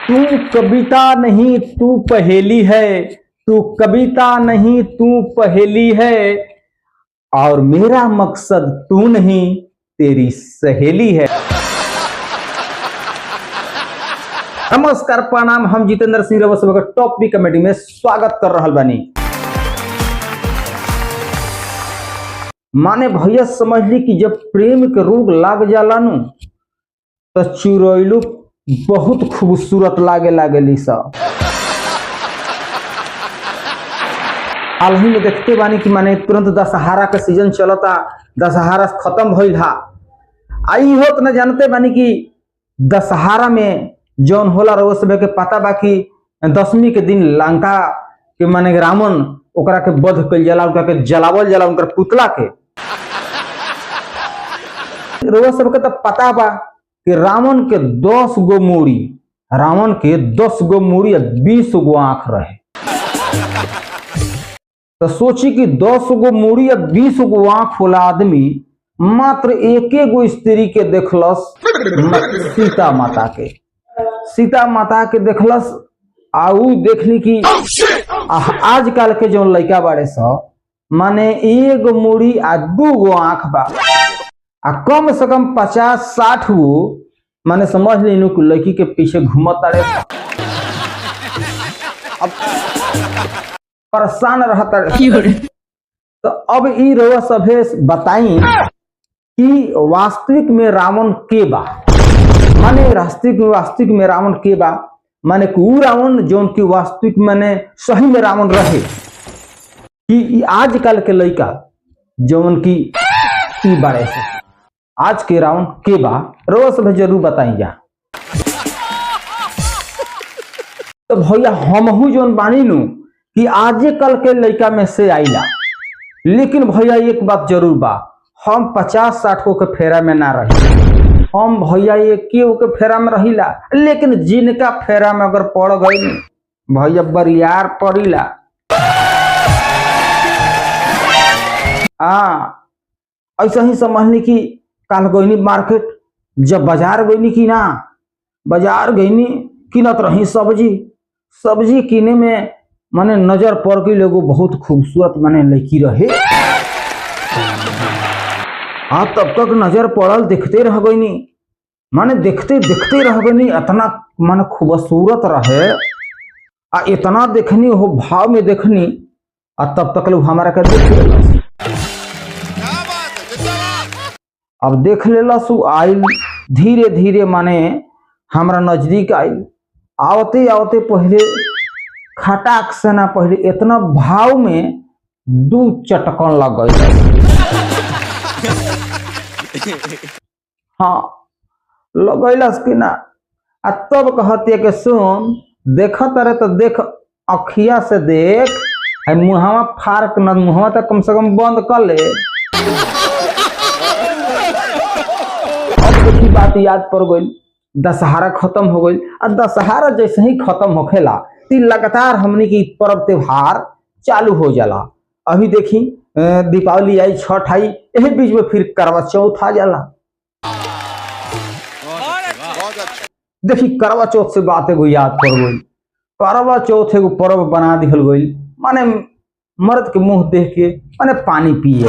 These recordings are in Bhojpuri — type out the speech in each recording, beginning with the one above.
तू कविता नहीं तू पहेली है, तू कविता नहीं तू पहेली है, और मेरा मकसद तू नहीं तेरी सहेली है। नमस्कार प्रणाम, हम जितेंद्र सिंह रउआ सब के टॉप बी कमेटी में स्वागत कर रहल बानी। माने भैया समझ ली कि जब प्रेम के रोग लाग जाला नु तो चुरैलू बहुत खूबसूरत लागेली सब। हालही में देखते बानी कि माने तुरंत दशहरा के सीजन चलता, दशहरा खत्म भइल हा। आई होत न जानते बानी कि दशहरा में जौन होला रउआ सब के पता बा कि दशमी के दिन लंका के माने रावण ओकरा के वध कइल जाला, ओकरा के जलावल जाला, उनकर पुतला के। रउआ सब के तो पता बा कि रावण के 10 गो मूड़ी, रावण के 10 गो मूड़ी और 20 गो आंख रहे। तो सोची कि 10 गो मूड़ी और 20 गो आंख होला आदमी मात्र एके गो स्त्री के देखलस, सीता माता के। सीता माता के देखलस आउ देखली कि आजकल के जो लड़का बाड़े सब माने एगो मूड़ी आ 2 गो आंख बा, आ कम से कम 50-60 गो माने समझ लीनु कि लड़की के पीछे घूमत तारे, अब परेशान रहता। तो अब ई रउआ सभे बताई कि वास्तविक में रावण के बा, माने वास्तविक में रावण के बा, माने कि रावण जौन की वास्तविक माने सही में रावण रहे कि आजकल के लड़का जौन की बारे से आज के रावण के बा, रउआ सब जरूर बताई जा। तो भैया हमहू जौन बानी नु कि आजे कल के लड़का में से आईला, लेकिन भैया एक बात जरूर बा, हम 50-60 को के फेरा में ना रही, हम भैया एक के फेरा में रहीला, लेकिन जिनका फेरा में अगर पड़ गई भैया बरियार पड़ीला। ऐसा ही समझनी कि काल गईनी मार्केट, जब बाजार गईनी कि ना, बाजार गईनी किनत रही सब्जी किने में माने नजर पड़ गई लोगों बहुत खूबसूरत माने लड़की रहे। तब तक नजर पड़ल, देखते रह गईनी, माने देखते रह गईनी, इतना माने खूबसूरत रहे। इतना देखनी हो भाव में देखनी, तब तक लोग हमारा के देख लेलस। अब देख लेलस, आइल धीरे धीरे माने हमरा नजदीक आइल। आवते आवते पहले खटाक से ना पहले इतना भाव में 2 चटकन लग गई। हाँ लगैलस कि ना, तब कहते कि सुन देखत रहे तो देख, अखिया से देख, मुहावा फाड़ के न, मुहावा तक कम से कम बंद कर ले। अब देखी बात याद पड़ गई, दशहरा खत्म हो गई। और दशहरा जैसे ही खत्म होखेला लगातार हमने की पर्व त्योहार चालू हो जाला। अभी देखी दीपावली आई, छठ आई, यही बीच में फिर करवा चौथ आ जाला। देखी करवा चौथ से बात एगो याद पड़ गई। करवा चौथ एगो पर्व बना दिहल गई, माने मर्द के मुंह देख के माने पानी पिए।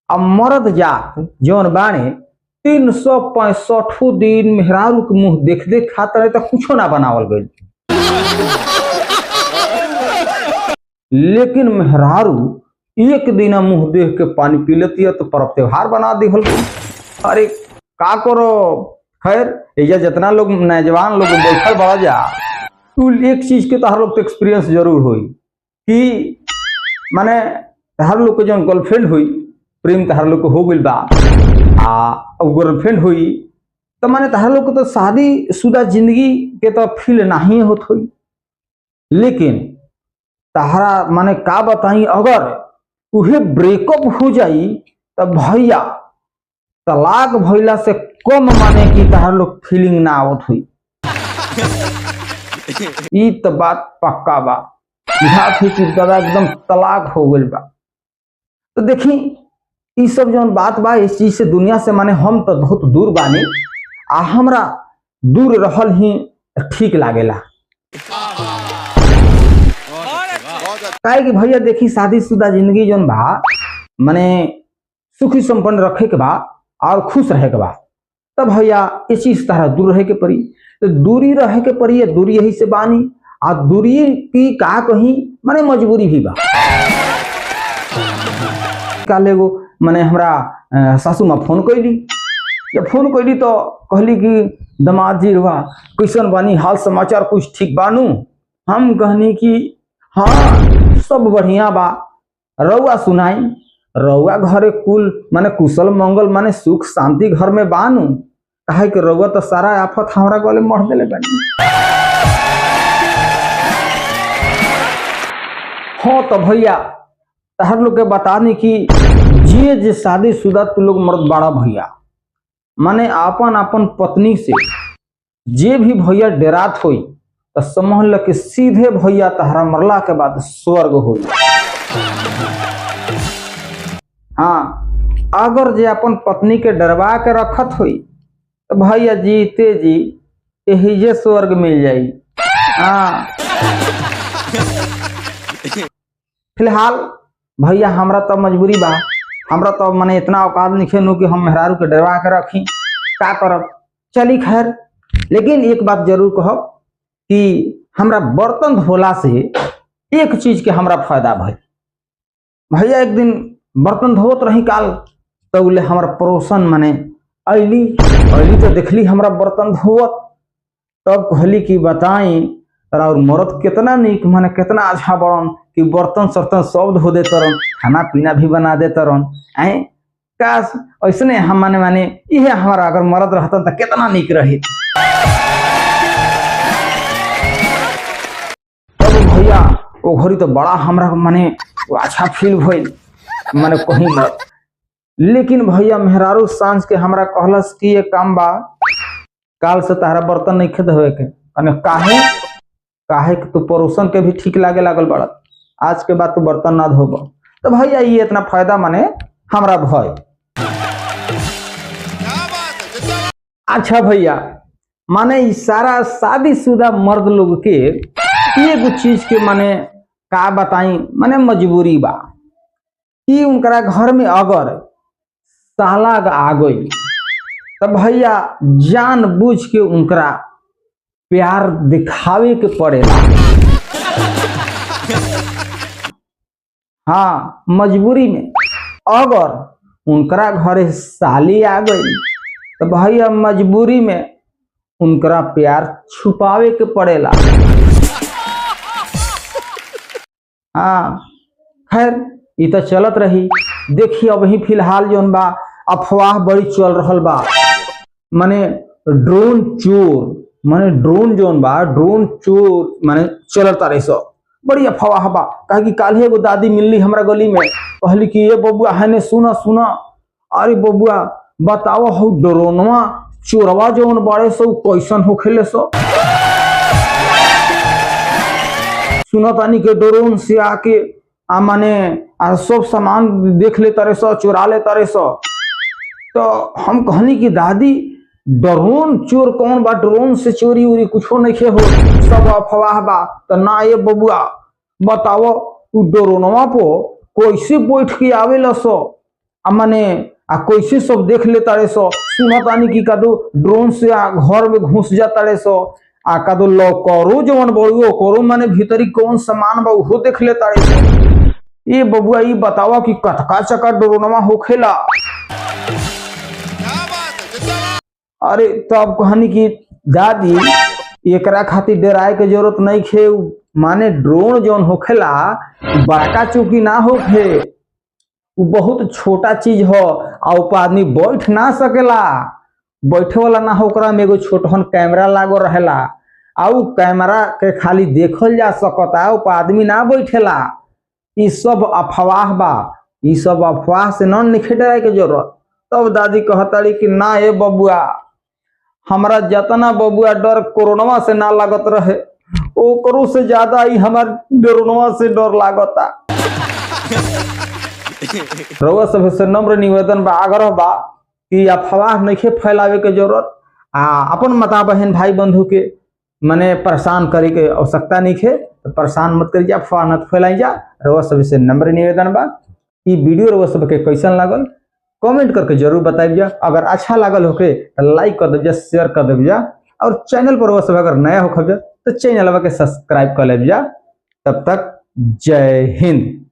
अब मर्द जात जौन बाणे 365 दिन मेहरारू के मुंह देख खाते रहे तो कुछो ना बनावल गई, लेकिन मेहरारू एक दिन मुंह देख के पानी पी लेती है तो पर्व त्योहार बना दिहल गई। अरे का करो, खैर ये जितना लोग नौजवान लोग बैठल बड़ा जा, तू एक चीज के तहार लोग तो एक्सपीरियंस जरूर हुई कि माने तहार लोग के जो गर्लफ्रेंड हुई, प्रेम तहार लोग हो गई बा, गर्लफ्रेंड हुई तो माने तहार लोग तो शादी शुदा जिंदगी के तो फील नहीं होत हुई। लेकिन तहारा माने का बताई, अगर उहे ब्रेकअप हो जाई तो भैया तलाक भइला से कम माने कि तहार लोग फीलिंग ना आवत हुई। ई तो बात पक्का बा, दादा एकदम तलाक हो गई बा। तो देखी ई सब जो बात बा, इस चीज से दुनिया से माने हम तो बहुत दूर बानी, आ हमरा दूर रहल ही ठीक लागेला। काहे कि भैया देखी शादीशुदा जिंदगी जोन बा माने सुखी संपन्न रखे के बा और खुश रहे के बा, तब भैया ये चीज तरह दूर रहे के पड़ी। तो दूरी रहे के पड़ी है, दूरी यही से बानी आ दूरी की का कहीं माने मजबूरी भी बा। काले एगो माने हमरा सासू माँ फोन कैली, जब फोन कैली तो कहली कि दामाद जी रुआ कैसन बानी, हाल समाचार कुछ ठीक बानू। हम कहनी कि हाँ सब बढ़िया बा, रउआ सुनाई, रउआ घरे कुल माने कुशल मंगल माने सुख शांति घर में बानू। कहे कि रउआ तो सारा आफत हमरा गले मर देले बानी। हाँ तो भैया तहर लोग के बतानी कि जे शादीशुदा तू लोग मर्द बड़ा भैया माने आपन आपन पत्नी से जे भी भैया डेरात होई तो समझ ल कि सीधे भैया तहरा मरला के बाद स्वर्ग होई। हाँ अगर जे अपन पत्नी के डरवा के रखत होई तो भैया जीते जी यही जे स्वर्ग मिल जाई। हाँ फिलहाल भैया हमरा तो मजबूरी बा, हमरा तो माने इतना औकात नहीं नु कि हम मेहरारू के डरवा के रखी, का करब। चली खैर, लेकिन एक बात जरूर कहब कि हमरा बर्तन धोला से एक चीज के हमरा फायदा भइल। भैया एक दिन बर्तन धोत रही काल तो बोले हमारा पड़ोसन माने अली तो देखली हमरा बर्तन धोवत, तब कहली कि बताई और मरद कितना निक माने कितना अच्छा बड़न कि बर्तन सर्तन सब धो दे तरन, खाना पीना भी बना दे तरन। ऐ काश ऐसने हम माने इहे हमारा अगर मरद रहतन तो कितना निक रही। तब भैया वो घड़ी तो बड़ा हमरा माने अच्छा फील भइल माने कहीं मत। लेकिन भैया मेहरारू सांझ के हमरा कहलस कि ये काम बा, काल से तारा बर्तन नहीं खेद होए के। अने काहे कि तू पड़ोसन के भी ठीक लागे लागल बड़ा, आज के बाद तू बर्तन ना धोब। तो भैया ये इतना फायदा माने हमरा भय। अच्छा भैया माने सारा शादीशुदा मर्द लोग के एगो चीज के माने का बताई माने मजबूरी बा कि उनकरा घर में अगर सालाग आ गई तो भैया जान बूझ के उनकरा प्यार दिखावे के पड़ेला। हाँ मजबूरी में अगर उनकरा घरे साली आ गई तो भैया मजबूरी में उनकरा प्यार छुपावे के पड़ेला। हाँ खैर ये तो चलत रही। देखिए अब ही फिलहाल जो बा अफवाह बड़ी चल रहल बा माने ड्रोन चोर माने ड्रोन जोन बा ड्रोन चोर माने चलत रही सब बड़ी अफवाह बा। कहा कि काल एगो दादी मिलली हमरा गली में, कहली कि ये बबुआ है ने सुना सुना, अरे बबुआ बताओ हो ड्रोनवा चोरवा जोन बड़े सो कैसन होखेले सो। सुना तानी के ड्रोन से आके माने सब सामान देख ले तारे सो, चुरा ले तारे सो। तो हम कहनी कि दादी ड्रोन चोर कौन बा, ड्रोन से चोरी उरी कुछो नहीं हो, सब अफवाह बा। तो ना ये बबुआ बताओ ड्रोनवा पो कैसे बैठ के आवेला सो माने कैसे सब देख ले तारे सो। सुना तानी कि कदो ड्रोन से घर में घुस जा तारे सो, कदो लॉकरो जवन बड़ो करो माने भीतरी कौन सामान बा उहो देख ले तारे सो। ये बबुआ ये बतावा कि कटका चका ड्रोनवा होखेला। अरे तो अब कहनी कि दादी एकरा खातिर डराए के जरूरत नहीं खे, माने ड्रोन जौन होखेला बड़का चूकी ना होखे, वो बहुत छोटा चीज हो और ऊपर आदमी बैठ ना सकेला, बैठे वाला ना हो। ओकरा में एगो छोटहन कैमरा लागो रहेला और कैमरा के खाली देखल जा सकता, ऊपर आदमी ना बैठेला। ये सब अफवाह बा, ये सब अफवाह से न निखे डराए के जरूरत। तब दादी कहताड़ी कि ना ए बबुआ हमरा जतना बबुआ डर कोरोना से ना लागत रहे ओकरो से ज्यादा ही हमार ड्रोनवा से डर लागता। रउआ सब से नम्र निवेदन बा, आग्रह बा कि अफवाह नहीं फैलावे के जरूरत। अपन माता बहन भाई बंधु के मने परेशान करे के आवश्यकता नहीं है, तो परेशान मत करिए, अफवाह मत फैलाई जा। रउआ सब से नंबर निवेदन बा, ई वीडियो रउआ सब के कैसन लागल कमेंट करके जरूर बताइए। अगर अच्छा लागल होके तो लाइक कर दीजिए, शेयर कर दीजिए, और चैनल पर रउआ सब अगर नया हो तो चैनल के सब्सक्राइब कर लीजिए। तब तक जय हिंद।